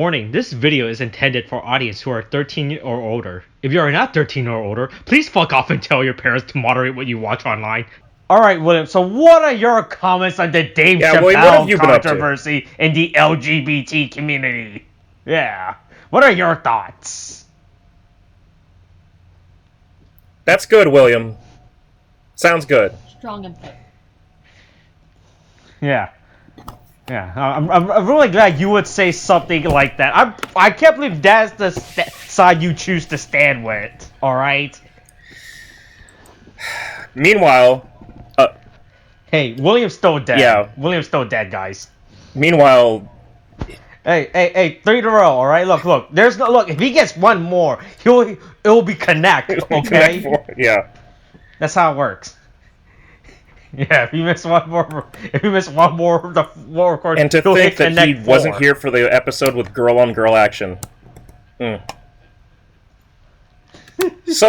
Warning, this video is intended for audience who are 13 or older. If you are not 13 or older, please fuck off and tell your parents to moderate what you watch online. Alright, William, so what are your comments on the Dave Chappelle controversy in the LGBT community? Yeah. What are your thoughts? That's good, William. Sounds good. Strong input. Yeah. Yeah, I'm really glad you would say something like that. I can't believe that's the side you choose to stand with. All right. Meanwhile, hey, William's still dead. Yeah, William's still dead, guys. Meanwhile, hey, 3 in a row. All right, look. There's no look. If he gets one more, it'll be connect. Okay. Yeah. That's how it works. Yeah, if you miss one more, the more record. And to think that he wasn't here for the episode with girl-on-girl action. So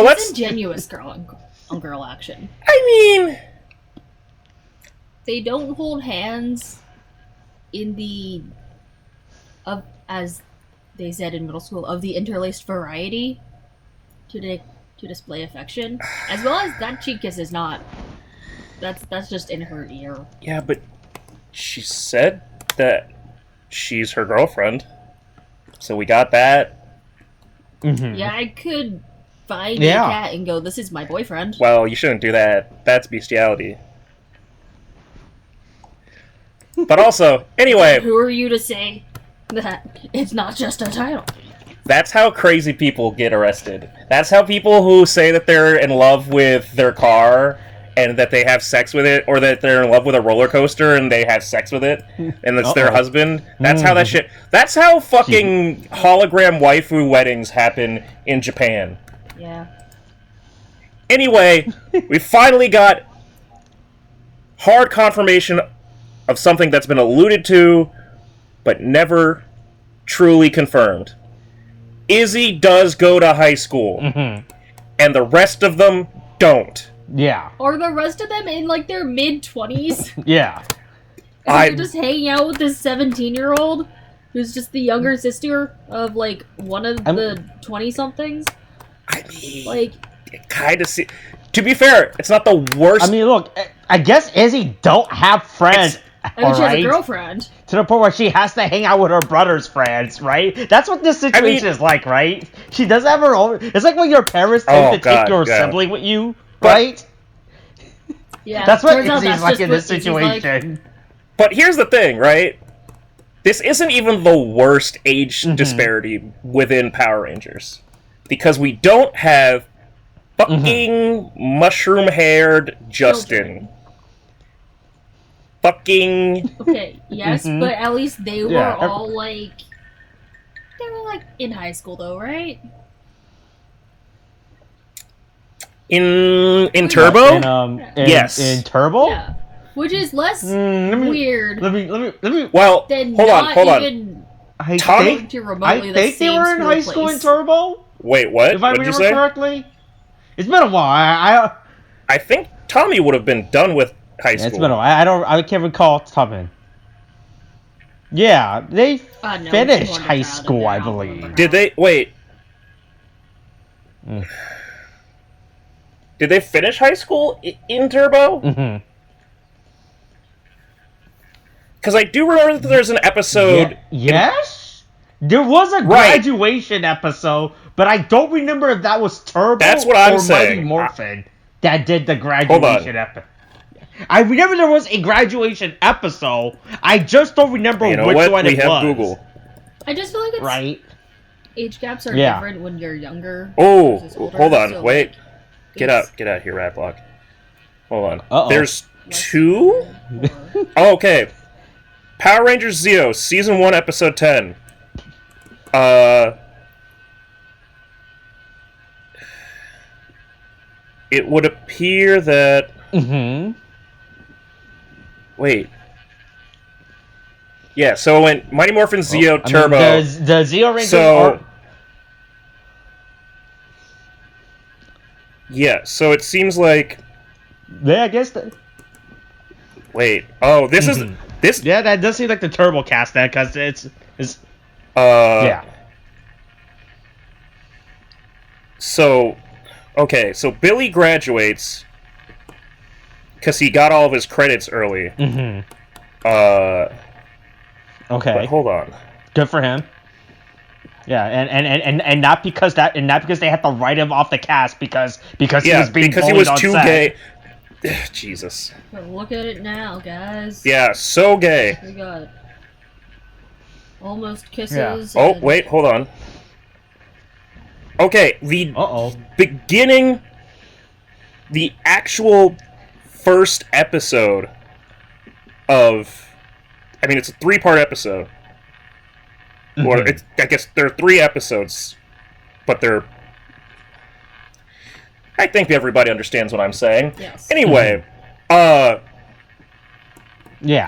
let's disingenuous girl-on-girl action. I mean, they don't hold hands in the as they said in middle school, of the interlaced variety to display affection, as well as that cheek kiss is not. That's just in her ear. Yeah, but she said that she's her girlfriend, so we got that. Mm-hmm. Yeah, I could find a cat and go, "This is my boyfriend." Well, you shouldn't do that. That's bestiality. But also, anyway... Who are you to say that it's not just a title? That's how crazy people get arrested. That's how people who say that they're in love with their car and that they have sex with it, or that they're in love with a roller coaster and they have sex with it, and it's their husband. That's how that shit... That's how fucking hologram waifu weddings happen in Japan. Yeah. Anyway, we finally got hard confirmation of something that's been alluded to, but never truly confirmed. Izzy does go to high school, and the rest of them don't. Yeah. Or the rest of them in, like, their mid-20s? Yeah. They're just hanging out with this 17-year-old who's just the younger sister of, like, one of the 20-somethings. I mean... Like... kind of see... To be fair, it's not the worst... I mean, look, I guess Izzy don't have friends, I mean, she has a girlfriend. To the point where she has to hang out with her brother's friends, right? That's what this situation is like, right? She does have her own... It's like when your parents tend to take your sibling with you, right? Yeah, that's what Izzy's like in this situation. But here's the thing, right? This isn't even the worst age disparity within Power Rangers. Because we don't have fucking mushroom-haired Justin. Fucking... Okay, yes, but at least they were all, like... They were, like, in high school, though, right? In Turbo? Yes. In Turbo? Yeah. Which is less weird. Let me. Well, hold on. I think they were in high school in Turbo. Wait, what? If I remember correctly, it's been a while. I think Tommy would have been done with high school. It's been a while. I can't recall Tommy. Yeah, they finished high school, I believe. Did they? Wait. Did they finish high school in Turbo? Because I do remember that there's an episode... Yes? There was a graduation episode, but I don't remember if that was Turbo That's what I'm or saying. Mighty Morphin that did the graduation episode. I remember there was a graduation episode. I just don't remember which one it was. We have Google. I just feel like it's... Age gaps are different when you're younger. Oh, hold on. Wait. Like, get out here, Radblock. Hold on. There's 2? Oh, okay. Power Rangers Zeo, Season 1, Episode 10. It would appear that... Wait. Yeah, so when Mighty Morphin Zeo Turbo... I mean, the Zeo Rangers are... Yeah, so it seems like... Yeah, I guess that... Wait. Oh, this is... This... Yeah, that does seem like the Turbo cast then, because it's... Yeah. So, okay, so Billy graduates because he got all of his credits early. Mm-hmm. But Okay. hold on. Good for him. Yeah, and not because they had to write him off the cast because he was being because he bullied was on too set. gay. Jesus. But look at it now, guys. Yeah, so gay. We got almost kisses. Yeah. Oh, and- wait, hold on. Okay, the beginning, the actual first episode of, I mean, it's a 3-part episode. Or it's, I guess there are 3 episodes, but they're. I think everybody understands what I'm saying. Yes. Anyway, Yeah.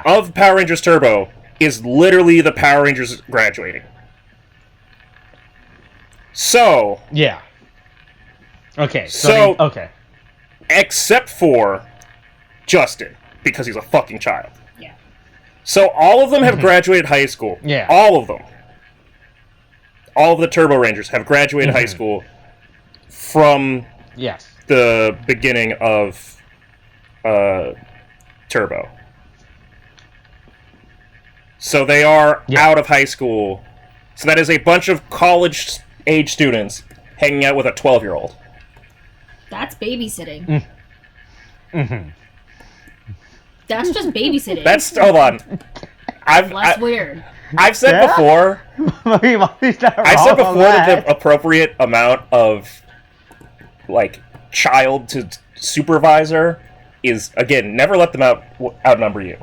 of Power Rangers Turbo is literally the Power Rangers graduating. So, Yeah. Okay. So- okay. except for Justin, because he's a fucking child. Yeah. So all of them have graduated high school. Yeah. All of them. All of the Turbo Rangers have graduated high school from Yes. the beginning of Turbo. So they are out of high school. So that is a bunch of college-age students hanging out with a 12-year-old. That's babysitting. That's just babysitting. That's... Hold on. less weird. I've said Yeah? before... I said before that the appropriate amount of, like, child to supervisor is, again, never let them outnumber you.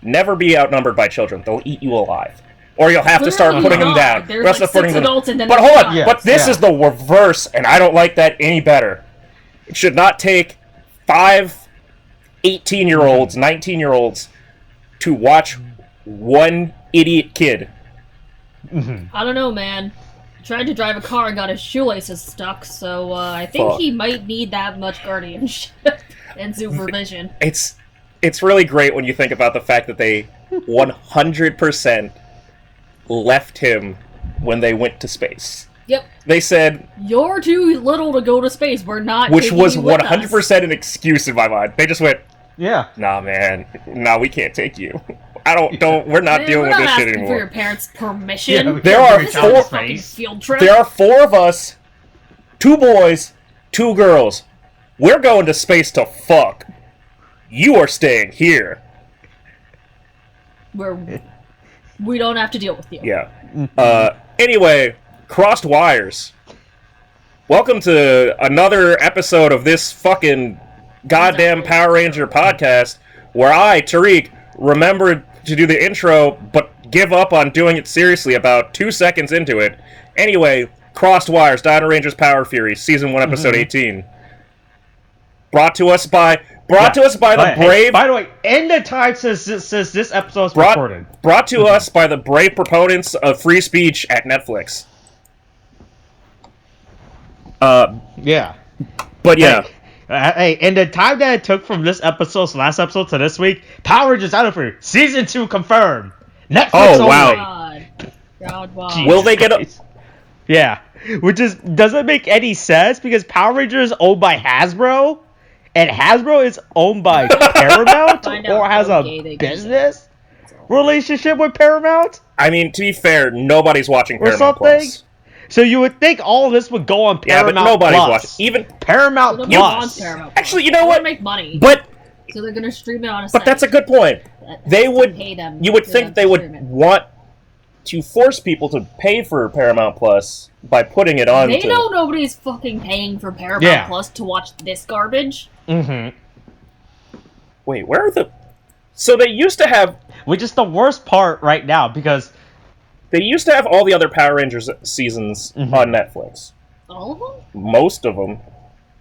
Never be outnumbered by children. They'll eat you alive. Or you'll have to start Clearly putting them not. down. There's Rest like of putting 6 them- adults and then But there's hold on, not. Yeah. but this is the reverse, and I don't like that any better. It should not take 5 18-year-olds, 19-year-olds to watch one idiot kid. I don't know, man. Tried to drive a car and got his shoelaces stuck, so I think Fuck. he might need that much guardianship and supervision. It's really great when you think about the fact that they 100% left him when they went to space. Yep. They said, You're too little to go to space. We're not which taking was you with 100% an excuse in my mind. They just went, Yeah. nah, man, nah, we can't take you. We're not Man, dealing we're with not this shit asking anymore. for your parents' permission. Yeah, we There can't are bring This a is child a to fucking space. field trip. There are 4 of us, 2 boys, 2 girls. We're going to space to fuck. You are staying here. We don't have to deal with you. Yeah. Anyway, crossed wires. Welcome to another episode of this fucking goddamn Power Ranger podcast, where I, Tariq, remembered to do the intro, but give up on doing it seriously about 2 seconds into it. Anyway, crossed wires, Dino Rangers Power Fury, Season 1, Episode 18. Brought to us by the brave... By the way, in the time since this episode is recorded. Brought to us by the brave proponents of free speech at Netflix. Yeah. But yeah. Hey, in the time that it took from this episode's last episode to this week, Power Rangers Dino Fury Season 2 confirmed. Netflix Oh, only. wow. God, wow. Jesus Will they get a... Christ. Yeah. Which is doesn't make any sense because Power Rangers is owned by Hasbro, and Hasbro is owned by Paramount Find out or has how a gay they can business relationship with Paramount I mean, to be fair, nobody's watching or Paramount something. Plus. So you would think all of this would go on Yeah, Paramount but nobody's Plus. watching. Even... Paramount Nobody Plus. wants Paramount. Actually, you know They what? wanna make money, But so they're gonna stream it on a but that's a good point. They would... pay them. You would for think them they to would stream it. want to force people to pay for Paramount Plus by putting it on They to... know nobody's fucking paying for Paramount Yeah. Plus to watch this garbage. Mm-hmm. Wait, where are the... So they used to have... Which is the worst part right now because They used to have all the other Power Rangers seasons on Netflix. All of them? Most of them.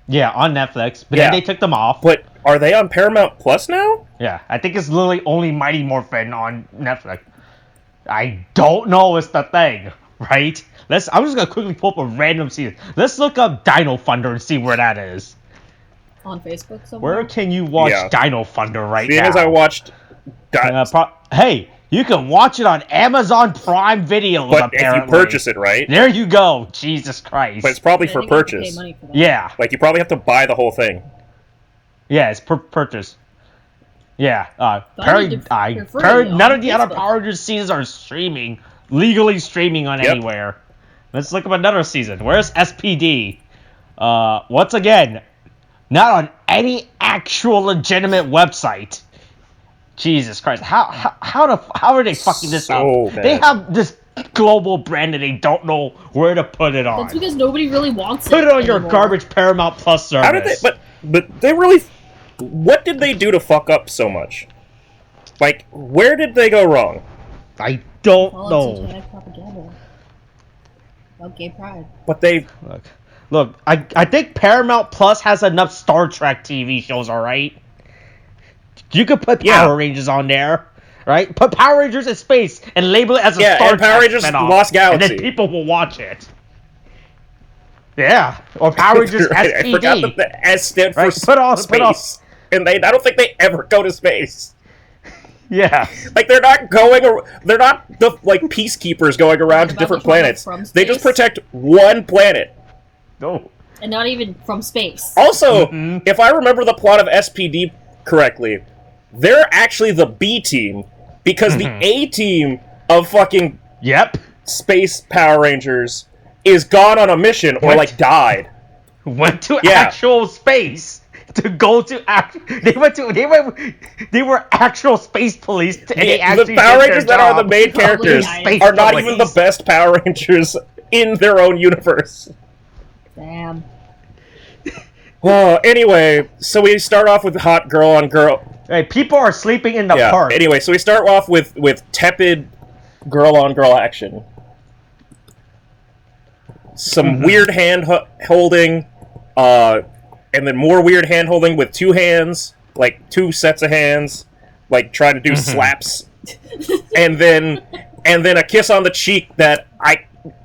yeah, on Netflix, but Yeah. then they took them off. But are they on Paramount Plus now? Yeah, I think it's literally only Mighty Morphin on Netflix. I don't know it's the thing, right? I'm just gonna quickly pull up a random season. Let's look up Dino Thunder and see where that is. On Facebook somewhere? Where can you watch Yeah. Dino Thunder right Seeing now? as I watched... Hey, You can watch it on Amazon Prime Videos, But apparently. if you purchase it, right? There you go. Jesus Christ. But it's probably I for think I have to pay purchase. money for that. Yeah. Like, you probably have to buy the whole thing. Yeah, it's purchase. Yeah. But I need to prefer it None on of the other Facebook. Power Rangers seasons are legally streaming on Yep. anywhere. Let's look up another season. Where's SPD? Once again, not on any actual legitimate website. Jesus Christ! How are they fucking this So up? bad. They have this global brand and they don't know where to put it on. That's because nobody really wants it. Put it on your anymore. garbage Paramount Plus service. How did they? But they really. What did they do to fuck up so much? Like, where did they go wrong? I don't Well, it's know. satanic propaganda about gay pride. But they. Look. I think Paramount Plus has enough Star Trek TV shows. All right. You could put Power Rangers on there, right? Put Power Rangers in space and label it as a Star and Power Trek Rangers spinoff, Lost and Galaxy. then people will watch it. Yeah, or Power Rangers Right, SPD. I forgot that the S stood for Right, put on- space. And I don't think they ever go to space. Yeah. Like, they're not the, like, peacekeepers going around to About different the trauma planets. from They just space? protect one planet. No. And not even from space. Also, if I remember the plot of SPD correctly, they're actually the B team, because the A team of fucking Yep. Space Power Rangers is gone on a mission or, What? like, died. Went to Yeah. actual space to go to they were actual space police and they actually The Power did Rangers their that are the job. main Probably characters died. are not even the best Power Rangers in their own universe. Damn. Oh, anyway, so we start off with hot girl on girl. Hey, people are sleeping in the Yeah. park. Anyway, so we start off with tepid girl on girl action. Some weird hand holding, and then more weird hand holding with two hands, like two sets of hands, like trying to do slaps, and then a kiss on the cheek that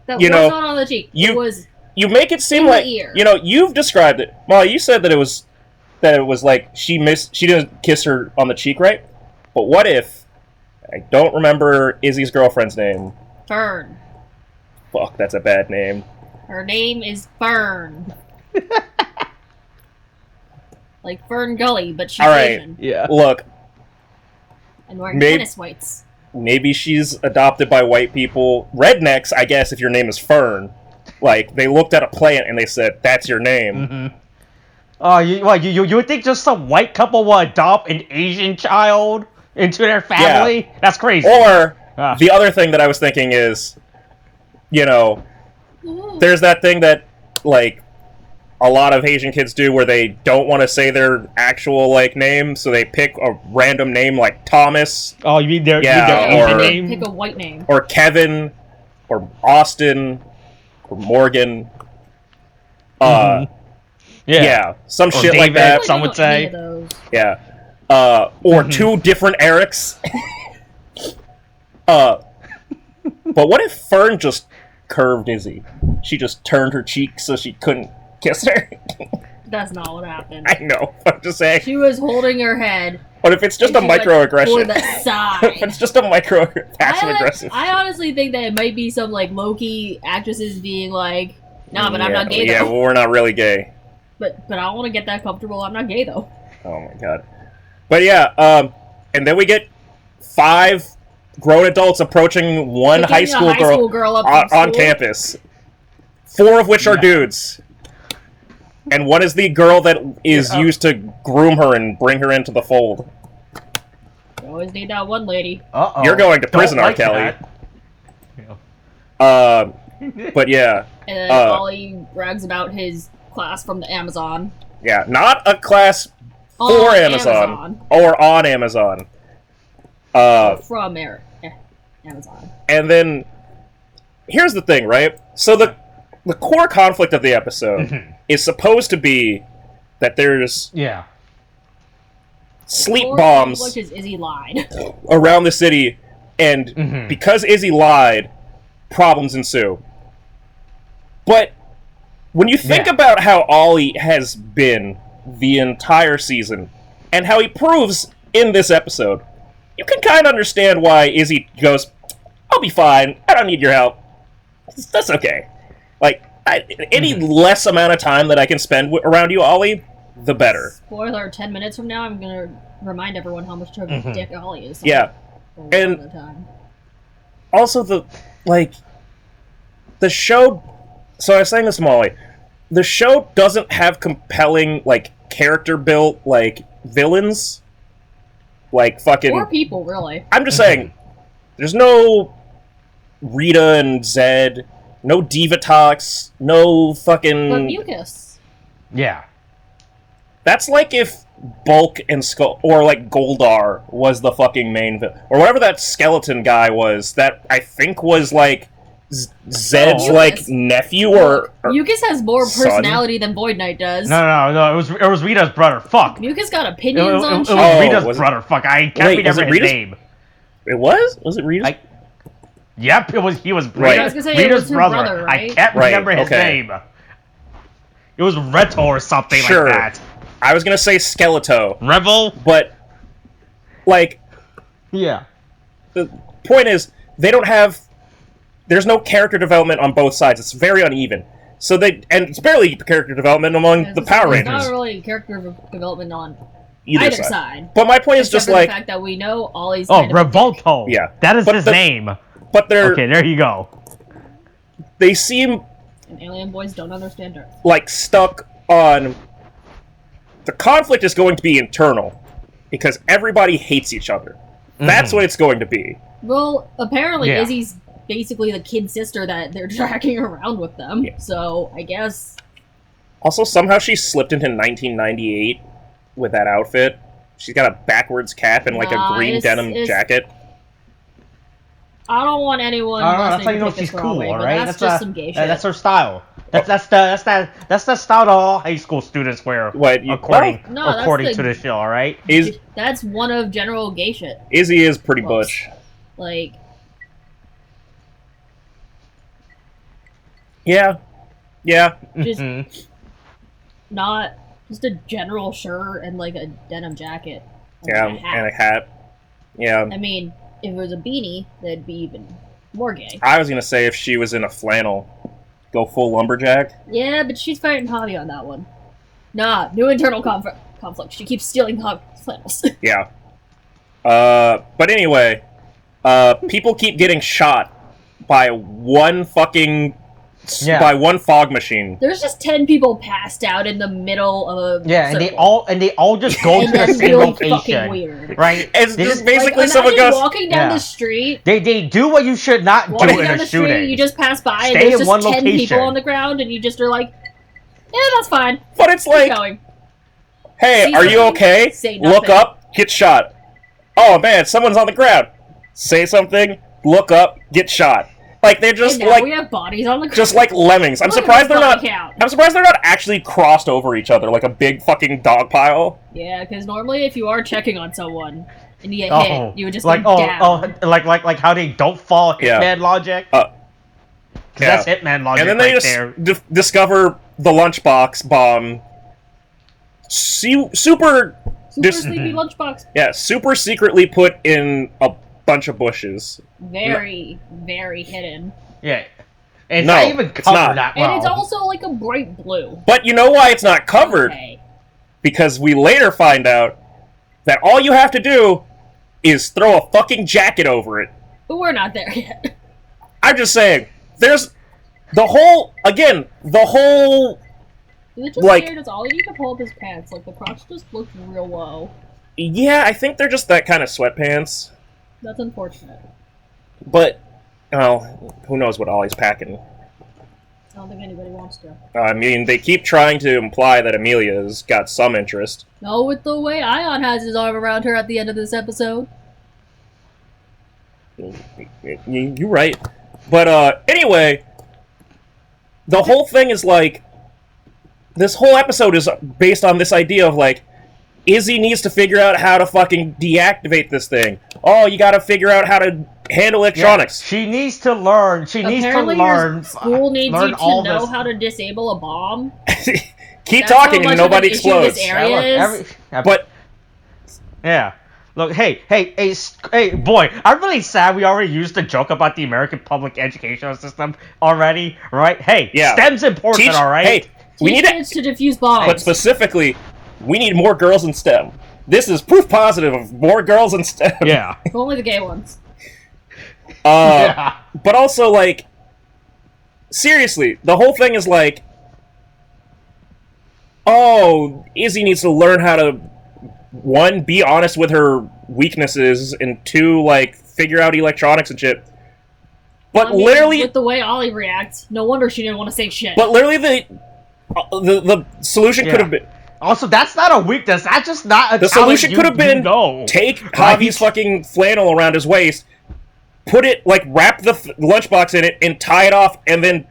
That You was know, not on the cheek. you- It was you make it seem In the like ear. you've described it. Molly, you said that it was like she didn't kiss her on the cheek, right? But what if I don't remember Izzy's girlfriend's name? Fern. Fuck, that's a bad name. Her name is Fern. Like Fern Gully, but she's All right. Asian Yeah. Look, and wearing Maybe- tennis whites. maybe she's adopted by white people. Rednecks, I guess, if your name is Fern. Like, they looked at a plant and they said, that's your name. Oh, you would think just some white couple will adopt an Asian child into their family? That's crazy. Or, Ah. the other thing that I was thinking is, there's that thing that, like, a lot of Asian kids do where they don't want to say their actual, like, name, so they pick a random name like Thomas, Oh, you mean their Yeah, Asian or- name? Pick a white name. or Kevin, or Austin, or Morgan. Yeah, some Or shit like David. that. Some would say. Any of those. Yeah. Or two different Erics. But what if Fern just curved Izzy? She just turned her cheek so she couldn't kiss her? That's not what happened. I know. I'm just saying. She was holding her head. But if it's just a and she went microaggression. For the If side. it's just a passive aggressive. I honestly think that it might be some like low-key actresses being like, nah, but I'm not gay Yeah, though. well, we're not really gay. But I don't want to get that comfortable. I'm not gay though. Oh my god. But yeah, and then we get 5 grown adults approaching one Picking high a school high girl, school girl up on, from on school. campus. 4 of which are dudes. And one is the girl that is used to groom her and bring her into the fold. You always need that one lady. Uh-oh. You're going to prison, Don't R. like Kelly. that. But yeah. And then Ollie brags about his class from the Amazon. Yeah, not a class On for Amazon. Or on Amazon. From Amazon. And then, here's the thing, right? So the core conflict of the episode is supposed to be that there's Yeah. sleep Or bombs conflict is Izzy lied. around the city, and because Izzy lied, problems ensue. But when you think Yeah. about how Ollie has been the entire season, and how he proves in this episode you can kind of understand why Izzy goes, "I'll be fine. I don't need your help. That's okay." Like, any less amount of time that I can spend around you, Ollie, the better. Spoiler: 10 minutes from now, I'm gonna remind everyone how much of a dick Ollie is. Yeah, and also the show. So I was saying this to Molly. The show doesn't have compelling character built villains, fucking or people really. I'm just saying, there's no Rita and Zed, no Divatox, no fucking. But Mucus. Yeah. That's like if Bulk and Skull or Goldar was the fucking main villain, or whatever that skeleton guy was. That I think was Zed's nephew or Mucus has more son? Personality than Void Knight does. No. It was Rita's brother. Fuck. Mucus got opinions on shit. It was Rita's brother. Fuck. I can't remember his name. It was? Was it Rita's? Yep. It was. He was Right. I was gonna say Rita's it was brother. right? I can't remember his name. It was Reto or something like that. I was gonna say Skeleto. Revel? But, yeah. The point is, they don't have... There's no character development on both sides. It's very uneven. And it's barely character development among the Power Rangers. It's not really character development on either side. But my point is Except just for the fact that we know Ollie's Revolto. Yeah. That is his name. But they're... Okay, there you go. They seem... And alien boys don't understand her. Stuck on... The conflict is going to be internal. Because everybody hates each other. That's what it's going to be. Well, apparently Izzy's basically the kid sister that they're dragging around with them. Yeah. So, I guess... Also, somehow she slipped into 1998 with that outfit. She's got a backwards cap and a green denim jacket. I don't want anyone. That's how you know she's cool, alright? That's just some gay shit. That's her style. That's the style that all high school students wear. According to the show, alright? That's one of general gay shit. Izzy is pretty butch. Yeah. Just not just a general shirt and a denim jacket. And a hat. Yeah. I mean, if it was a beanie, that'd be even more gay. I was gonna say if she was in a flannel, go full lumberjack. Yeah, but she's fighting Javi on that one. Nah, new internal conflict. She keeps stealing flannels. Yeah. But anyway, people keep getting shot by one fucking... by one fog machine. There's just 10 people passed out in the middle of a circle. and they all just go to the same location. Weird. Right? It's just basically someone goes walking down the street. They do what you should not do in a shooting. Street, you just pass by and there's just 10 people on the ground and you just are like, yeah, that's fine. But it's hey, are you okay? Look up, get shot. Oh man, someone's on the ground. Say something, look up, get shot. They're just we have bodies on the ground. Just like lemmings. I'm surprised they're not actually crossed over each other like a big fucking dog pile. Yeah, because normally if you are checking on someone and you get hit, you would just down. Like how they don't follow Hitman logic. That's Hitman logic. And then they discover the lunchbox bomb. Super sleepy lunchbox. Yeah, super secretly put in a bunch of bushes. Very, very hidden. Yeah. It's not even covered that well. And it's also a bright blue. But you know why it's not covered? Okay. Because we later find out that all you have to do is throw a fucking jacket over it. But we're not there yet. I'm just saying, there's the whole... Is it just weird? It's all you need to pull up his pants. The crotch just looked real low. Yeah, I think they're just that kind of sweatpants. That's unfortunate. But, who knows what Ollie's packing. I don't think anybody wants to. I mean, they keep trying to imply that Amelia's got some interest. No, with the way Ion has his arm around her at the end of this episode. You're right. But, anyway, the whole thing is this whole episode is based on this idea of Izzy needs to figure out how to fucking deactivate this thing. Oh, you gotta figure out how to handle electronics. Yeah, she needs to learn. Apparently your school needs you to know how to disable a bomb. Keep talking and nobody explodes. Yeah. Look, hey, boy, I'm really sad we already used the joke about the American public educational system already, right? Hey, Yeah. STEM's important, alright? Hey, we need kids to defuse bombs. But specifically, we need more girls in STEM. This is proof positive of more girls in STEM. Yeah. Only the gay ones. Yeah. But also, like, seriously, the whole thing is like, oh, Izzy needs to learn how to, one, be honest with her weaknesses, and two, like, figure out electronics and shit. But literally, with the way Ollie reacts, no wonder she didn't want to say shit. But literally, the solution could have been. Also, that's not a weakness. That's just not a The solution could have been take Javi's fucking flannel around his waist, put it, like, wrap the lunchbox in it, and tie it off, and then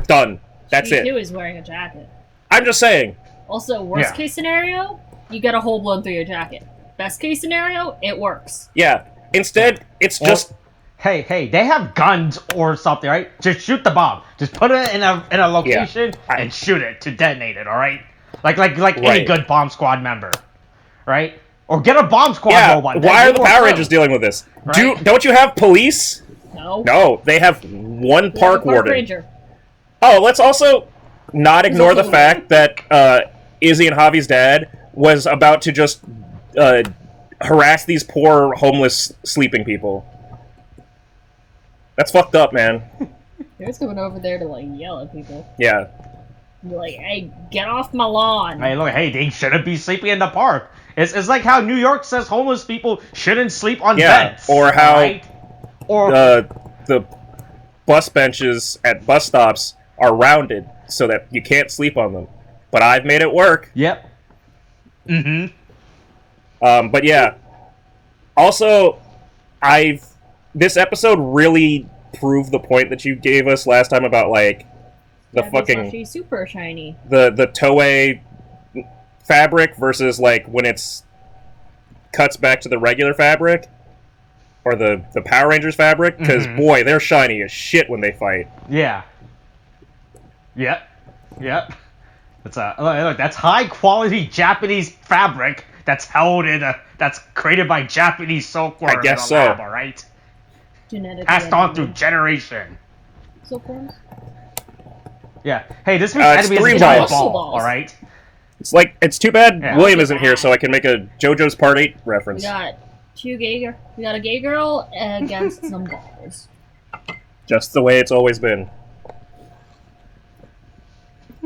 done. That's it. She too is wearing a jacket. I'm just saying. Also, worst case scenario, you get a hole blown through your jacket. Best case scenario, it works. Yeah. Instead, it's just. Hey, they have guns or something, right? Just shoot the bomb. Just put it in a location and shoot it to detonate it, alright? Like any good bomb squad member, right? Or get a bomb squad robot. Why are the Power Rangers dealing with this? Right? Don't you have police? No. No, they have one park warden. Ranger. Oh, let's also not ignore the fact that Izzy and Javi's dad was about to just harass these poor homeless sleeping people. That's fucked up, man. They're just coming over there to, like, yell at people. Yeah. Be like, hey, get off my lawn. Hey, look, they shouldn't be sleeping in the park. It's like how New York says homeless people shouldn't sleep on beds. Or how or the bus benches at bus stops are rounded so that you can't sleep on them. But I've made it work. Yep. Mm-hmm. But yeah. Also, this episode really proved the point that you gave us last time about, like, the fucking... She's super shiny. The Toei fabric versus, like, when it's cuts back to the regular fabric. Or the Power Rangers fabric. Because, boy, they're shiny as shit when they fight. Yeah. Yep. Look, that's high-quality Japanese fabric that's held in that's created by Japanese silkworms. I guess in a lab, all right? Genetically passed on through generation. Silkworms? Yeah. Hey, this week's enemy is a giant ball, alright? It's too bad William isn't here so I can make a JoJo's Part 8 reference. We got a gay girl against some balls. Just the way it's always been.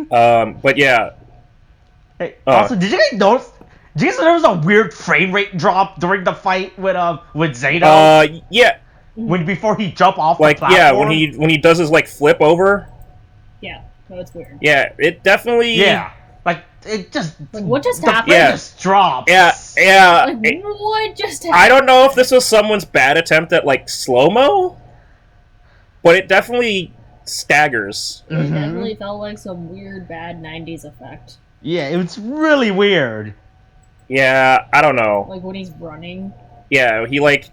But yeah. Hey, also, did you guys notice? Did you guys notice there was a weird frame rate drop during the fight with Zato? Yeah. Before he jumped off the platform? Yeah, when he does his, like, flip over. Yeah, no, it's weird. Yeah, it definitely... Yeah, like, it just... Like, what just happened? Yeah. It just drops. Yeah. Like, what just happened? I don't know if this was someone's bad attempt at, like, slow-mo, but it definitely staggers. It definitely felt like some weird, bad 90s effect. Yeah, it was really weird. Yeah, I don't know. Like, when he's running. Yeah, he, like,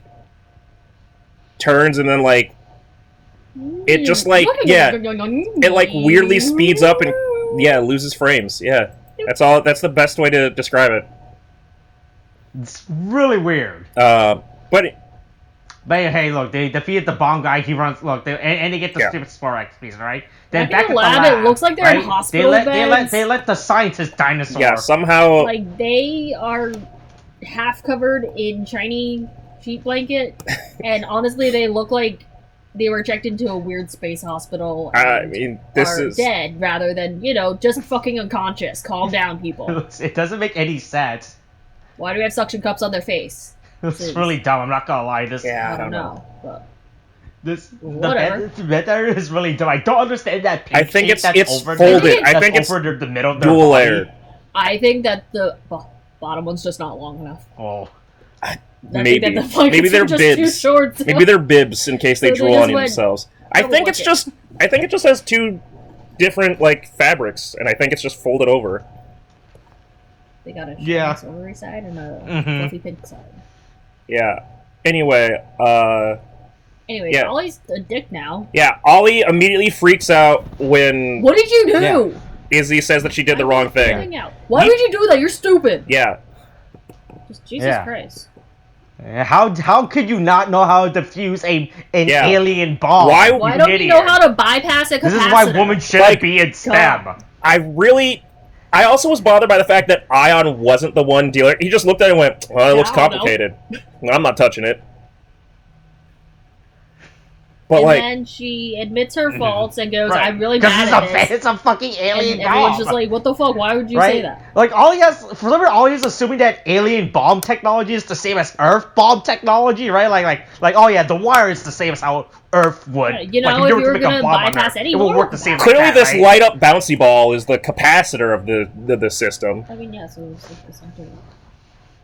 turns and then, like, it just, like, it, like, weirdly speeds up and, loses frames. Yeah, that's the best way to describe it. It's really weird. But hey, look, they defeated the bomb guy. He runs. Look, and they get the stupid Spore piece, right? Then back at the lab, it looks like they're in hospital beds. They let the scientist dinosaur. Yeah, somehow. Like, they are half covered in shiny sheet blanket, and honestly, they look like they were checked into a weird space hospital. I mean, this is dead rather than just fucking unconscious. Calm down, people. It doesn't make any sense. Why do we have suction cups on their face? It's really dumb. I'm not gonna lie. I don't know. But the better is really dumb. I don't understand that. I think it's over folded. I think it's over the middle of dual layered. I think that the bottom one's just not long enough. Oh. Maybe they're bibs. Maybe they're bibs in case they drool on themselves. I think it just has two different, like, fabrics, and I think it's just folded over. They got a silvery side and a fluffy pink side. Yeah. Anyway, Ollie's a dick now. Yeah, Ollie immediately freaks out when... What did you do? Yeah. Izzy says that she did the wrong thing. Why would you do that? You're stupid. Yeah. Just Jesus Christ. How could you not know how to defuse an Yeah. alien bomb? Why don't you know how to bypass a capacitor? This is why women shouldn't Like, be in STEM. I also was bothered by the fact that Ion wasn't the one dealer. He just looked at it and went, well, it looks I don't know. complicated. I'm not touching it. But, And like, then she admits her faults and goes, Right. I'm really 'Cause bad at this. it's a fucking alien And bomb. everyone's just like, what the fuck? Why would you say that? Like, all he has, for some reason, all he's assuming that alien bomb technology is the same as Earth bomb technology, right? Like, oh yeah, the wire is the same as how Earth would. Yeah, you know, like, if were you were make a gonna bomb on bypass Earth, any it would war work the same. Like clearly that, this right? light up bouncy ball is the capacitor of the system. I mean, yeah, so it's like essentially.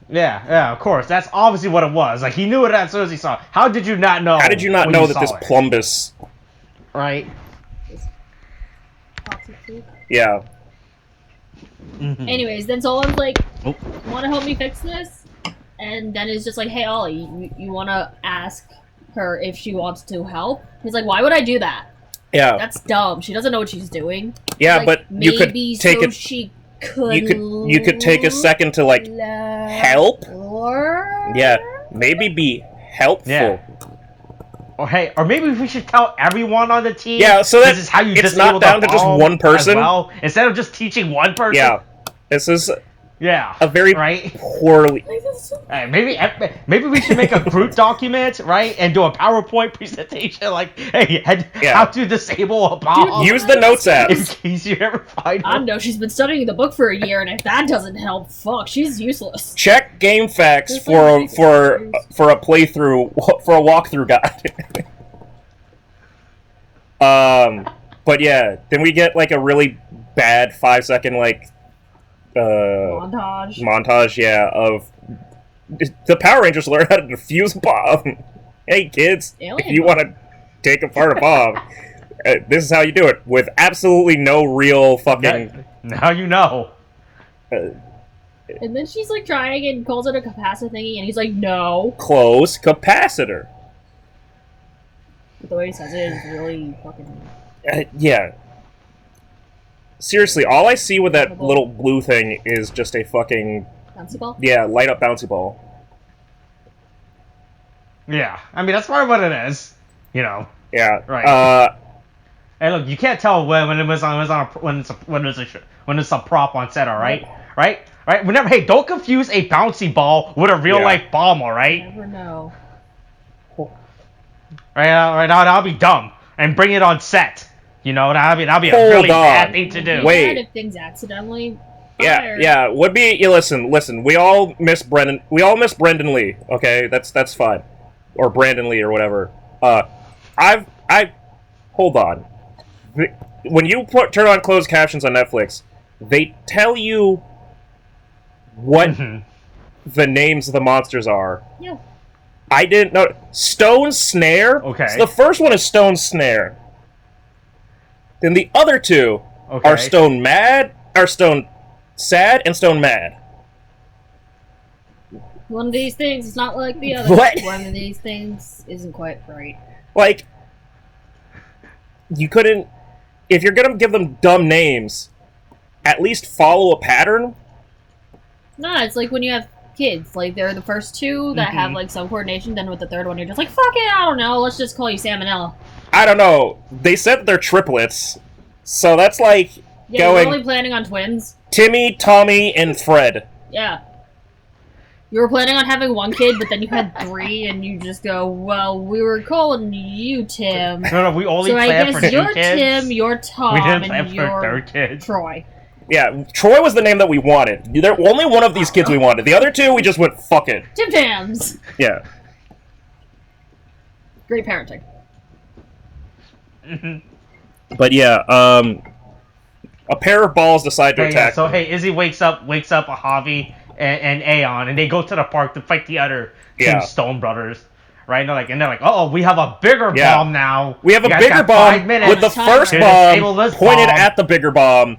Yeah, of course. That's obviously what it was. Like, he knew it as soon as he saw it. How did you not know? How did you not when know that saw this it? plumbus... Right. Toxic food. Yeah. Mhm. Anyways, then Solon's like, Oh. want to help me fix this? And then is just like, hey, Ollie, you want to ask her if she wants to help? He's like, why would I do that? Yeah. That's dumb. She doesn't know what she's doing. Yeah, Like, but you could maybe take so it... she could You could take a second to, like, help? Or... Yeah. Maybe be helpful. Yeah. Or maybe we should tell everyone on the team. Yeah, so that this is how you it's disable not down the to just bomb one person. as well, instead of just teaching one person. Yeah. This is Yeah. a very right. poorly... Maybe we should make a group document, right, and do a PowerPoint presentation like, hey, how to disable a bomb. Use the notes app. in case you ever find I don't one. know, she's been studying the book for a year, and if that doesn't help, fuck, she's useless. Check GameFAQs for a playthrough, for a walkthrough guide. But yeah, then we get like a really bad 5-second like montage, yeah, of the Power Rangers learn how to defuse a bomb. Hey kids, if you want to take apart a bomb, this is how you do it with absolutely no real fucking. Now you know. And then she's like trying and calls it a capacitor thingy, and he's like, no. Close capacitor. But the way he says it is really fucking. Yeah. Seriously, all I see with that little blue thing is just a fucking... Bouncy ball? Yeah, light up bouncy ball. Yeah, I mean that's probably what it is. You know. Yeah. Right. Hey, look, you can't tell when it's a prop on set, all right? Right? Whenever, hey, don't confuse a bouncy ball with a real life bomb, all right? Never know. Right now, that'll be dumb, and bring it on set. You know, that'll be a Hold really on. bad thing to do. Wait. If things accidentally. Yeah. Would be. Yeah, listen. We all miss Brendan. We all miss Brendan Lee. Okay, that's fine, or Brandon Lee or whatever. Hold on. When you turn on closed captions on Netflix, they tell you what the names of the monsters are. Yeah. I didn't know. Stone Snare? Okay. So the first one is Stone Snare. Then the other two are Stone Sad and Stone Mad. One of these things is not like the other. What? One of these things isn't quite right. Like, you couldn't... If you're gonna give them dumb names, at least follow a pattern. No, it's like when you have kids. Like, they're the first two that have, like, some coordination. Then with the third one, you're just like, fuck it, I don't know. Let's just call you Salmonella. I don't know. They said that they're triplets. So that's like Yeah, going... you're only planning on twins. Timmy, Tommy, and Fred. Yeah. You were planning on having one kid, but then you had three, and you just go, well, we were calling you Tim. No, we only So I planned guess for 2 you're kids. Tim, you're Tom, We didn't plan and for you're a third kid. Troy. Yeah, Troy was the name that we wanted. There only one of these kids we wanted. The other two, we just went, fuck it. Tim Tams! Yeah. Great parenting. But yeah, a pair of balls decide to attack. So hey, Izzy wakes up a Javi and Aeon, and they go to the park to fight the other two Stone brothers. Right? And they're like, oh, we have a bigger bomb now. We have a bigger bomb with the first bomb pointed at the bigger bomb,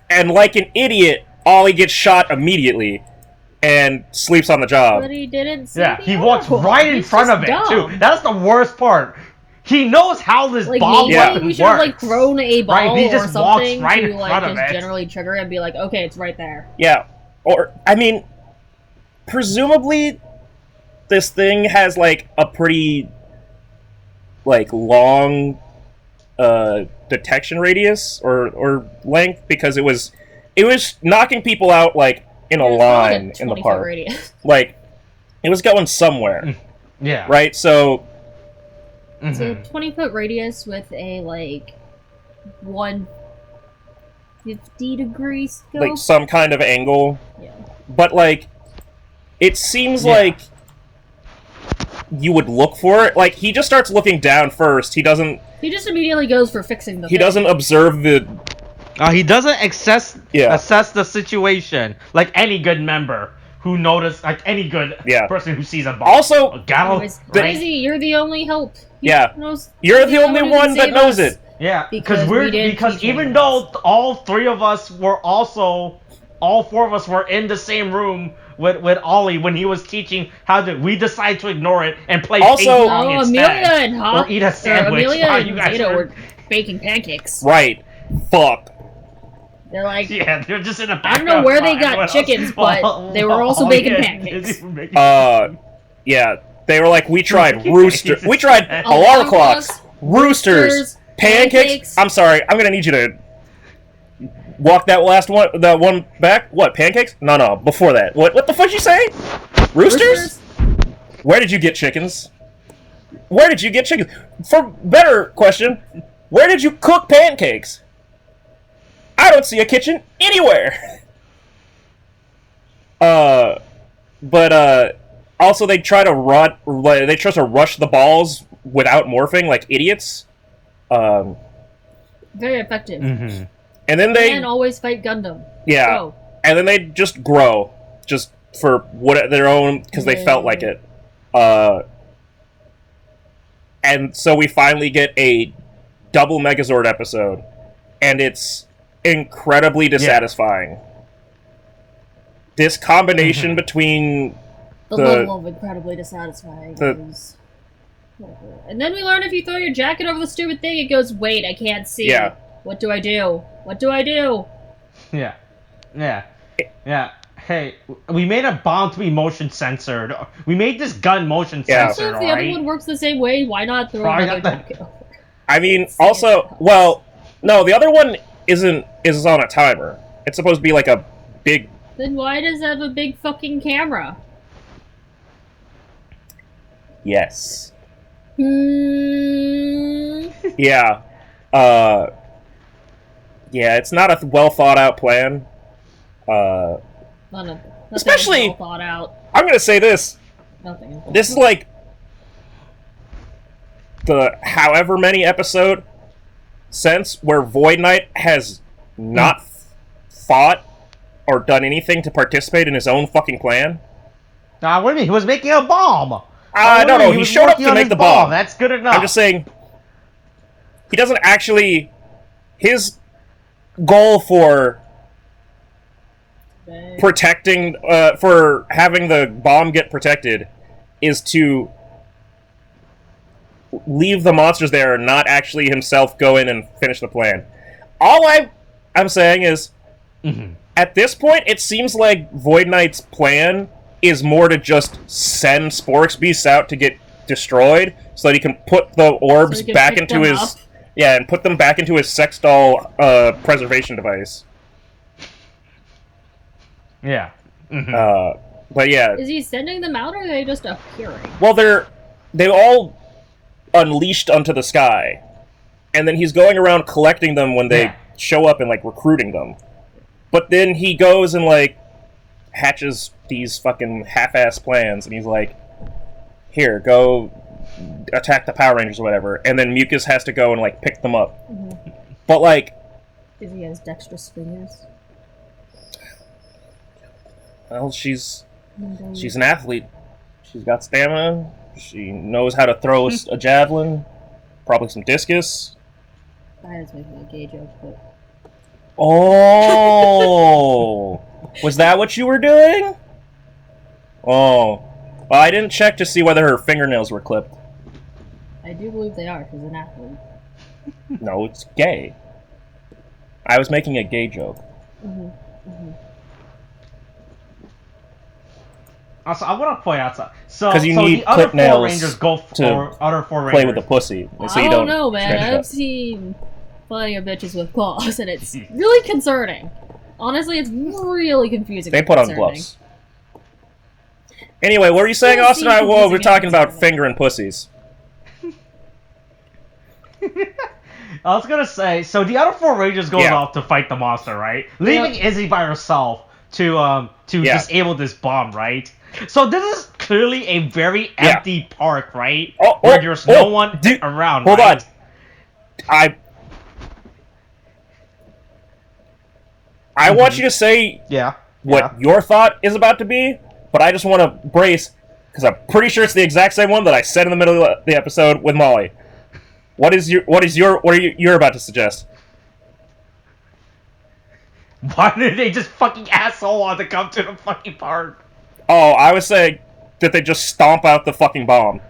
and like an idiot, Ollie gets shot immediately and sleeps on the job. But he didn't see he walks right in front of it too. That's the worst part. He knows how this bomb weapon we should have like works. thrown a ball He just or something walks right to in like front of just it. generally trigger it and be like, okay, it's right there. Yeah, or I mean, presumably this thing has like a pretty like long detection radius or length, because it was knocking people out like in a line in the park. Radius. Like it was going somewhere. Yeah. Right? So it's a 20-foot radius with a like 150 degree scope. like some kind of angle. Yeah. But like it seems like you would look for it. Like he just starts looking down first. He just immediately goes for fixing the thing. doesn't observe the he doesn't assess the situation like any good member who noticed, like any good person who sees a bomb. Also, crazy. You're the only help. You're the only one that knows it. Yeah, because even though all four of us were in the same room with Ollie when he was teaching we decided to ignore it and play ping pong instead. Amelia and or eat a sandwich. Amelia and Zeta were baking pancakes. Right. Fuck. They're like, they're just in a. I don't know where they got chickens, but they were also baking pancakes. Yeah, they were like, we tried we tried alarm clocks, roosters, pancakes. I'm sorry, I'm gonna need you to walk that one back. What, pancakes? No, before that. What the fuck did you say? Roosters? Where did you get chickens? For better question, where did you cook pancakes? I don't see a kitchen anywhere. But also they try to rush the balls without morphing like idiots. Very effective. Mm-hmm. And then they always fight Gundam. Yeah. Grow. And then they just grow just for their own, because they felt like it. And so we finally get a double Megazord episode, and it's incredibly dissatisfying. This combination between the level of incredibly dissatisfying is... And then we learn if you throw your jacket over the stupid thing, it goes, wait, I can't see. Yeah. What do I do? Yeah. Hey, we made a bomb to be motion censored. We made this gun motion censored, so if the other one works the same way, why not throw another jacket over? I mean, also, well, no, the other one is on a timer. It's supposed to be like a big... Then why does it have a big fucking camera? Yes. Yeah. Yeah, it's not a well thought out plan. Especially, well thought out. I'm gonna say this. Nothing. This is like the however many episode since where Void Knight has not fought or done anything to participate in his own fucking plan. Nah, what do you mean? He was making a bomb. No, he showed up to make the bomb. That's good enough. I'm just saying, he doesn't actually... His goal for protecting... for having the bomb get protected is to leave the monsters there and not actually himself go in and finish the plan. All I'm saying is, at this point, it seems like Void Knight's plan is more to just send Sporix Beasts out to get destroyed so that he can put the orbs back into his... Yeah, and put them back into his sex doll preservation device. Yeah. But yeah. Is he sending them out, or are they just appearing? Well, they all unleashed onto the sky. And then he's going around collecting them when they show up and, like, recruiting them. But then he goes and, like, hatches these fucking half-ass plans, and he's like, here, go attack the Power Rangers or whatever, and then Mucus has to go and, like, pick them up. But, like... Because he has dexterous fingers? Well, she's an athlete. She's got stamina, she knows how to throw a javelin, probably some discus. I was making a gay joke, but... Oh! Was that what you were doing? Oh. Well, I didn't check to see whether her fingernails were clipped. I do believe they are, she's an athlete. No, it's gay. I was making a gay joke. Also, I want to point out something. So, 'Cause you so need the other clip nails four Rangers go to for other four Rangers. Play with the pussy, so I you don't don't know, man. stretch it I've out. seen plenty of bitches with claws, and it's really concerning. Honestly, it's really confusing. They and put on concerning. gloves. Anyway, what were you saying, Still Austin? seems We're confusing talking and about concerning. fingering pussies. I was gonna say, so the other four Rangers goes Yeah. off to fight the monster, right? Leaving Izzy by herself to Yeah. disable this bomb, right? So this is clearly a very Yeah. empty park, right? Oh, Where oh, there's oh, no one dude, around. Hold right? on. I want you to say Yeah. what your thought is about to be, but I just want to brace, because I'm pretty sure it's the exact same one that I said in the middle of the episode with Molly. What are you about to suggest? Why did they just fucking asshole on to come to the fucking park? Oh, I was saying that they just stomp out the fucking bomb.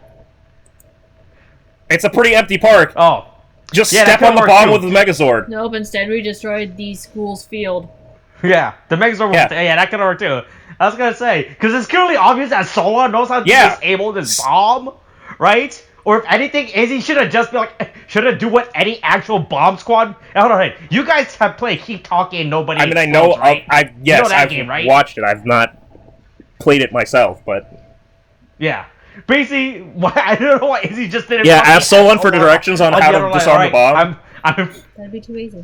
It's a pretty empty park. Oh. Just Yeah, that step on the could work bomb too. with the Megazord. Nope, instead we destroyed the school's field. Yeah, the Megazord. Yeah. Yeah, that could work too. I was gonna say, because it's clearly obvious that Sola knows how to Yeah. disable this bomb, right? Or if anything, Izzy should have just been like, should have do what any actual bomb squad. Hold on, you guys have played Keep Talking, Nobody. I mean, I know, Explodes, right? yes, you know that I've game, right? watched it. I've not played it myself, but Yeah. Basically, I don't know why Izzy just didn't. yeah, fucking ask someone for Sola directions on the how other to line. disarm the bomb. I'm That'd be too easy.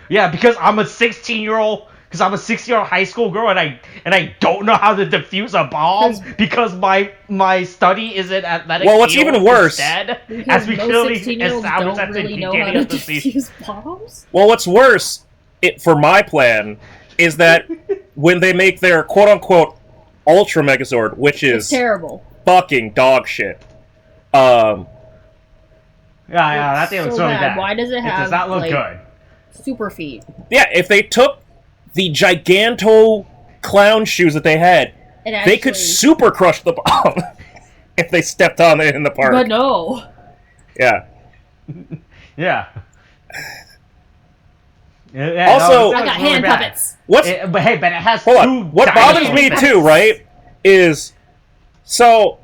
Yeah, because I'm a 16-year-old. Because I'm a 16-year-old high school girl, and I don't know how to defuse a bomb because my study is in athletic. Well, what's field even worse- instead, Because as we most clearly 16-year-olds established don't at the really know how beginning to of the season. defuse bombs. Well, what's worse, for my plan, is that when they make their quote-unquote Ultra Megazord, which It's is terrible. fucking dog shit. Yeah, that thing looks so really bad. bad. Why does it have, does not look like, good. Super feet. Yeah, if they took the giganto clown shoes that they had, It actually, they could super crush the bomb if they stepped on it in the park. But no. Yeah. Yeah. Also- it I looks got really hand bad. puppets. What's But hey, but it has hold two. on? What dinosaur bothers me heads. too, right, is so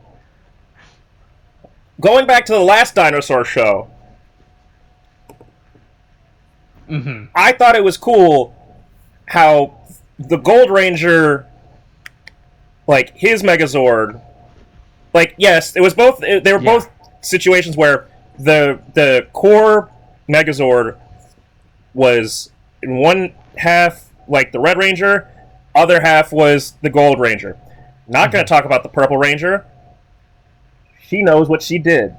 going back to the last dinosaur show. Mm-hmm. I thought it was cool how the Gold Ranger, like his Megazord, like yes, it was both. They were both situations where the core Megazord was in one half like the Red Ranger, other half was the Gold Ranger. Not going to talk about the Purple Ranger. She knows what she did.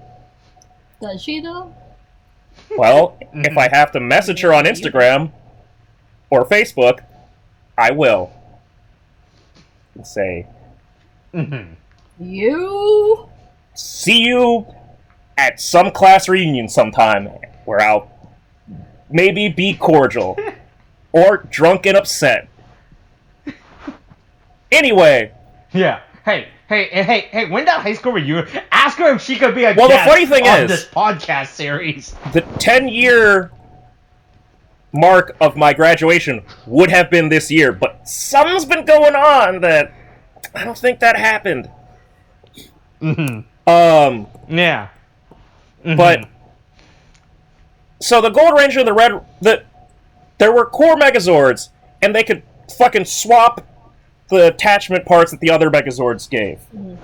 Does she, though? Well, if I have to message her on Instagram or Facebook, I will. And say, Mm-hmm. You? see you at some class reunion sometime where I'll maybe be cordial or drunk and upset. Anyway. Yeah. Hey, when that high school reunion, ask her if she could be a Well, the guest funny thing on is- this podcast series. The 10-year mark of my graduation would have been this year, but something's been going on that I don't think that happened. Mm-hmm. Yeah. Mm-hmm. But so the Gold Ranger and the Red, there were core Megazords, and they could fucking swap the attachment parts that the other Megazords gave. Mm-hmm.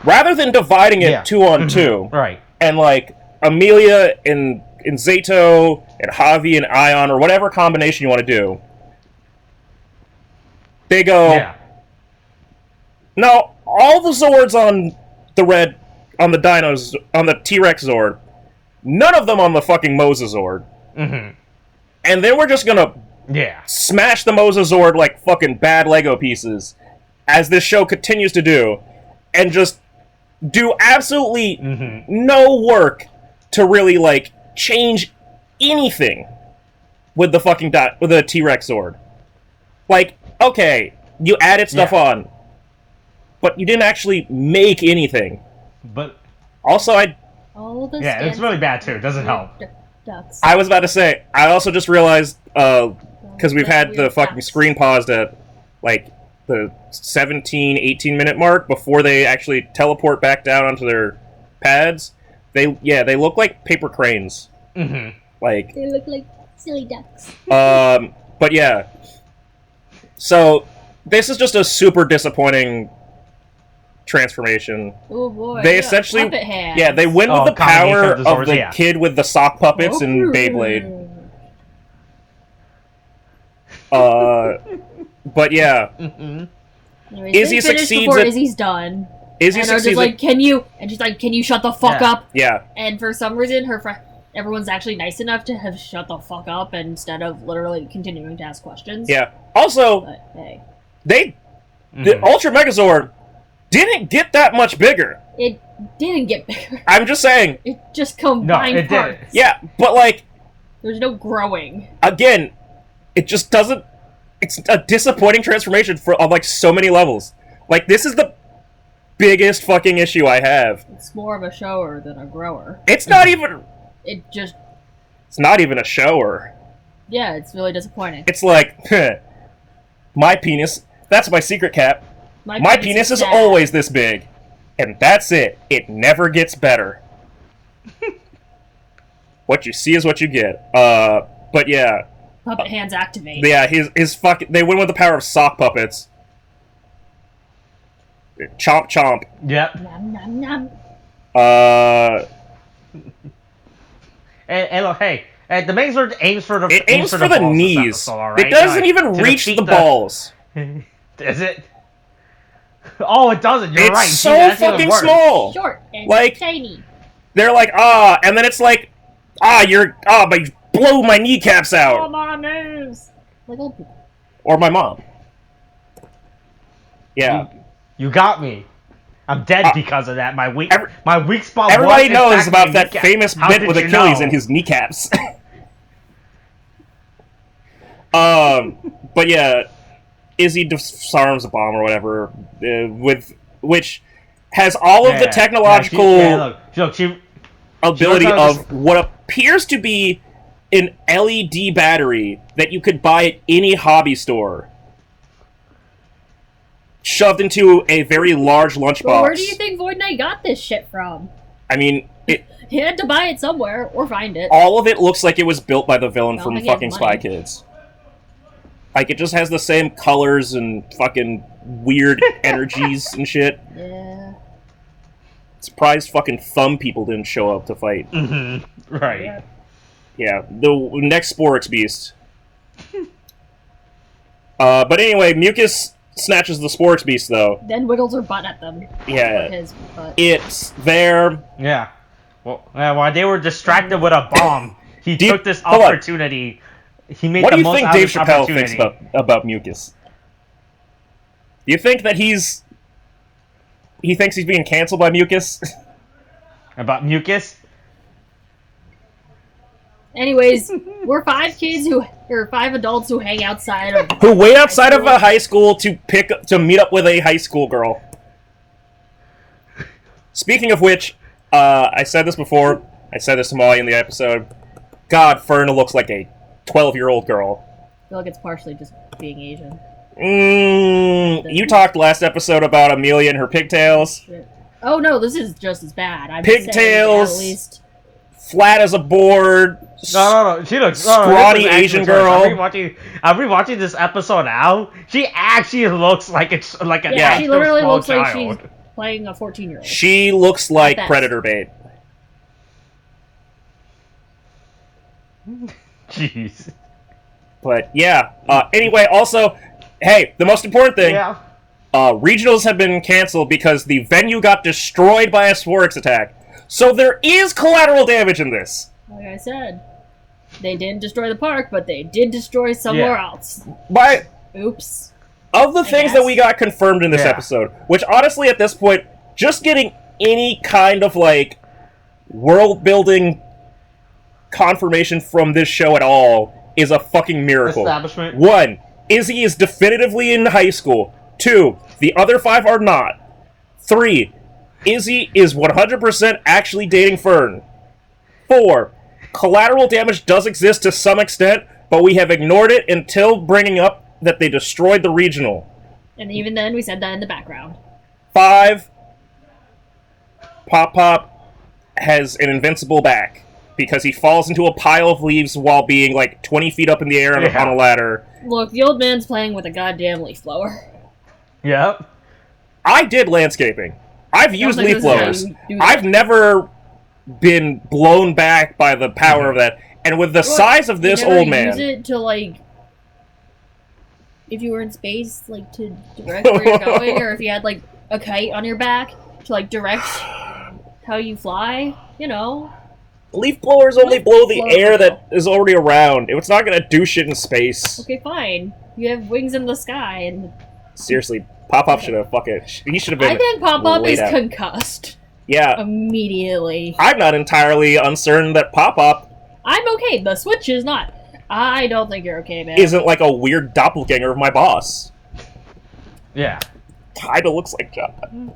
Rather than dividing it Yeah. 2 on 2, Right. and like Amelia and Zato and Javi and Ion or whatever combination you want to do, they go, Yeah. no, all the Zords on the Dinos, on the T-Rex Zord, none of them on the fucking Mosazord. Mm-hmm. And then we're just gonna Yeah. smash the Mosazord like fucking bad Lego pieces, as this show continues to do, and just do absolutely no work to really, like, change anything with the fucking with the T-Rex Zord. Like, okay, you added stuff on, but you didn't actually make anything. But Also, All the yeah, it's really bad too. It doesn't help. Ducks. I was about to say, I also just realized, because we've had the fucking screen paused at, like, the 17, 18-minute mark before they actually teleport back down onto their pads, they look like paper cranes. Mm-hmm. Like, They look like silly ducks. but yeah. So, this is just a super disappointing transformation. Oh boy. They yeah, essentially, puppet hands. yeah, they went with the combination power of the swords, of the yeah. kid with the sock puppets and Beyblade. But yeah, Anyways, Izzy they finish succeeds before at- Izzy's done. Izzy And are just succeeds. like, can you? And she's like, can you shut the fuck Yeah. up? Yeah, And for some reason, everyone's actually nice enough to have shut the fuck up instead of literally continuing to ask questions. yeah. Also, But hey, the Mhm. Ultra Megazord didn't get that much bigger. it didn't get bigger. I'm just saying. It just combined it parts. did. Yeah, but like, There's no growing. again, it just doesn't. It's a disappointing transformation on like so many levels. Like, this is the biggest fucking issue I have. It's more of a shower than a grower. It's not even. It's not even a shower. yeah, it's really disappointing. It's like, my penis. That's my secret, Cap. My penis is sad. always this big, and that's it. It never gets better. What you see is what you get. But yeah. Puppet hands activate. Yeah, his fucking. They went with the power of sock puppets. Chomp chomp. Yep. Nom, nom, nom. And look, hey, the Megazord aims for the It aims for the balls this knees. episode, all right? It doesn't Like, even to reach defeat the balls. Is it? Oh, it doesn't. You're It's right. See, so that's even fucking worse. small. Short and Like- tiny. They're like, and then it's like, but you blow my kneecaps Oh out. my nose! Like old people. Or my mom. Yeah. You got me. I'm dead because of that. My weak spot. Everybody was, in knows fact, about my that kneecap. famous How bit did with you Achilles know? and his kneecaps. But yeah, Izzy disarms a bomb or whatever, which has all of the technological Look, she ability she works out of what appears to be an LED battery that you could buy at any hobby store, shoved into a very large lunchbox. Well, where do you think Void Knight got this shit from? I mean, He had to buy it somewhere or find it. all of it looks like it was built by the villain Well, from I guess fucking money. Spy Kids. Like, it just has the same colors and fucking weird energies and shit. Yeah. Surprised fucking thumb people didn't show up to fight. Mm-hmm. Right. Yeah. Yeah, the next Sporix Beast. But anyway, Mucus snatches the Sporix Beast, though. Then wiggles her butt at them. Yeah. With his butt. It's there. Yeah. Well, while they were distracted with a bomb, he Do you- took this hold on. opportunity. He made What the do you most think out Dave of this Chappelle thinks opportunity. about Mucus? Do you think that he thinks he's being canceled by Mucus? About Mucus? Anyways, we're five adults who hang outside of. Who wait outside of a high school to meet up with a high school girl. Speaking of which, I said this before. I said this to Molly in the episode. God, Ferna looks like a 12-year-old girl. I feel like it's partially just being Asian. You talked last episode about Amelia and her pigtails. Oh no, this is just as bad. I'm saying, Pigtails. at least. Flat as a board. No. She looks Scrawny this is Asian actually worse. girl. I'm rewatching this episode now. She actually looks like it's like an Yeah, actual she literally small looks like child. she's playing a 14-year-old. She looks like best. Predator bait. Jeez. But yeah. Anyway, also, hey, the most important thing. Yeah. Regionals have been canceled because the venue got destroyed by a Sporix attack. So there is collateral damage in this. Like I said, they didn't destroy the park, but they did destroy somewhere Yeah. else. But Oops. of the I things guess. that we got confirmed in this Yeah. episode, which honestly at this point, just getting any kind of like world building confirmation from this show at all is a fucking miracle. Establishment. 1, Izzy is definitively in high school. 2, the other 5 are not. 3, Izzy is 100% actually dating Fern. 4, collateral damage does exist to some extent, but we have ignored it until bringing up that they destroyed the regional. And even then, we said that in the background. 5. Pop has an invincible back because he falls into a pile of leaves while being like 20 feet up in the air on a ladder. Look, the old man's playing with a goddamn leaf blower. Yep. I did landscaping. I've used like leaf blowers. that. I've never been blown back by the power of that. And with the size of this old man... use it to, like... If you were in space, like, to direct where you're going, or if you had, like, a kite on your back to, like, direct how you fly, you know. Leaf blowers only blow the air that is already around. It's not gonna do shit in space. Okay, fine. You have wings in the sky, and... Seriously, Pop should have he should have been I think Pop is out. Concussed. Yeah. Immediately. I'm not entirely uncertain that Pop I'm okay, the Switch is not. I don't think you're okay, man. isn't like a weird doppelganger of my boss. Yeah. Kinda looks like John.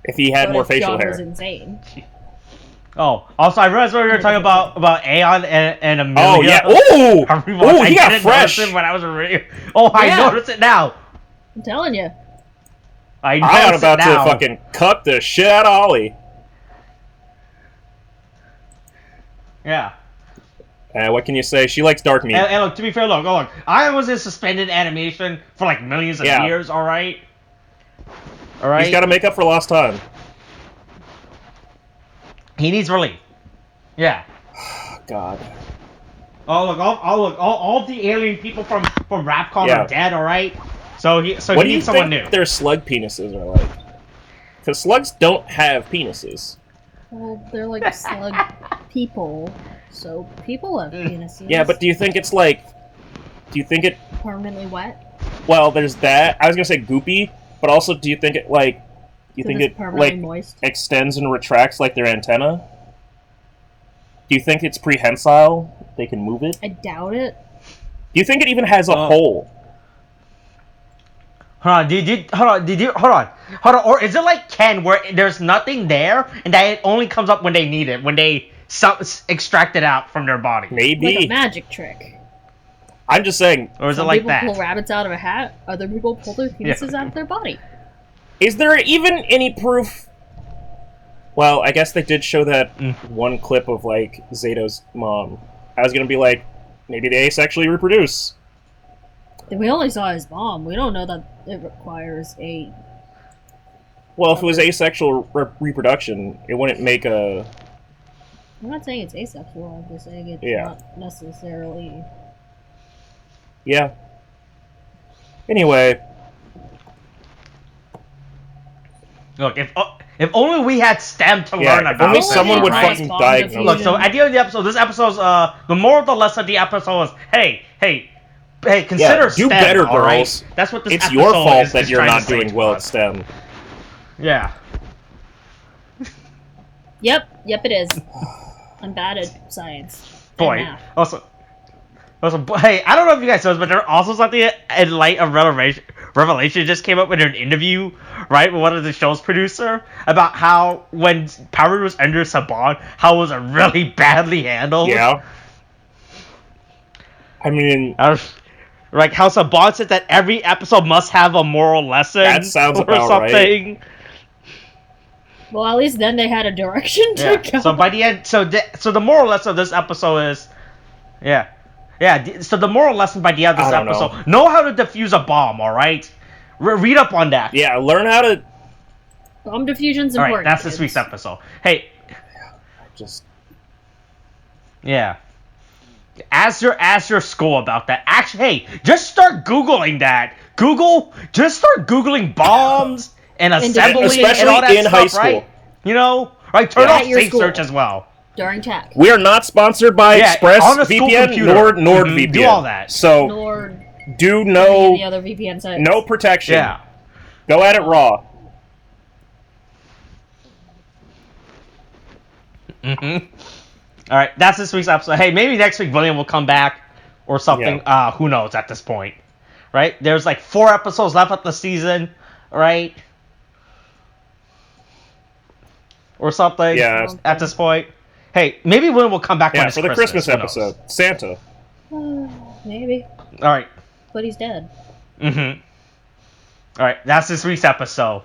If he had more facial John hair. was insane. Oh, also, I realized we were talking about Aeon and Amelia. Oh, yeah. Ooh! Ooh, he got didn't fresh! notice it when I was reading. Oh, I Yeah. noticed it now! I'm telling you. I I'm noticed about it to now. fucking cut the shit out of Ollie. Yeah. What can you say? She likes dark meat. And look, to be fair, look, I was in suspended animation for like millions of years, alright? Alright? He's gotta make up for lost time. He needs relief. Yeah. God. Oh look, all the alien people from Rapcon are dead, alright? So he needs someone new. Their slug penises are like? Because slugs don't have penises. Well, they're like slug people, so people have penises. Yeah, but do you think it's like... Do you think it... Permanently wet? Well, there's that. I was gonna say goopy, but also do you think it, like... Do you think it, like, moist? extends and retracts like their antenna? Do you think it's prehensile? They can move it? I doubt it. Do you think it even has a hole? Hold on, or is it like Ken, where there's nothing there, and that it only comes up when they need it, when they extract it out from their body? Maybe. Like a magic trick. I'm just saying. Or is Some it like people that? pull rabbits out of a hat, other people pull their penises out of their body. Is there even any proof? Well, I guess they did show that one clip of, like, Zato's mom. I was gonna be like, maybe they asexually reproduce. We only saw his mom. We don't know that it requires a... Well, if it was asexual reproduction, it wouldn't make a... I'm not saying it's asexual, I'm just saying it's not necessarily... Yeah. Anyway. Look, if only we had STEM to learn about. If only someone would fucking diagnose. Look, so at the end of the episode, this episode's the moral of the lesson of the episode is, hey, consider STEM. Do better, girls. Right? That's what this it's episode your fault is that you're trying not to say doing to well us. at STEM. Yeah. Yep, it is. I'm bad at science. Boy, And math. also, hey, I don't know if you guys know this, but there's also something in light of Revelation just came up in an interview, right, with one of the show's producer, about how when Power was under Saban, how it was really badly handled. Yeah. I mean... Like how Saban said that every episode must have a moral lesson. That sounds or about something. right. Well, at least then they had a direction to go. So by the end, so the moral lesson of this episode is, so the moral lesson by the end of this episode, know how to defuse a bomb, all right? Read up on that. Yeah, learn how to... Bomb diffusion's important. All right, that's this week's episode. Hey. Yeah. Ask your school about that. Actually, hey, just start Googling that. Just start Googling bombs and assembly and all that in stuff, high school. right? You know, right? Turn off safe search as well. During tech. We are not sponsored by ExpressVPN nor NordVPN. Do all that. So, do no... the other VPN sites. No protection. Yeah. Go at it raw. All right, that's this week's episode. Hey, maybe next week William will come back or something. Yeah. Who knows at this point, right? There's like 4 episodes left of the season, right? Or something. Yeah. At this point. Hey, maybe William will come back when it's for the Christmas Who knows? episode. Santa. Maybe. All right. But he's dead. Mm-hmm. Alright, that's this week's episode.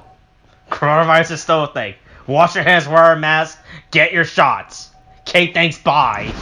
Coronavirus is still a thing. Wash your hands, wear a mask, get your shots. Okay, thanks, bye.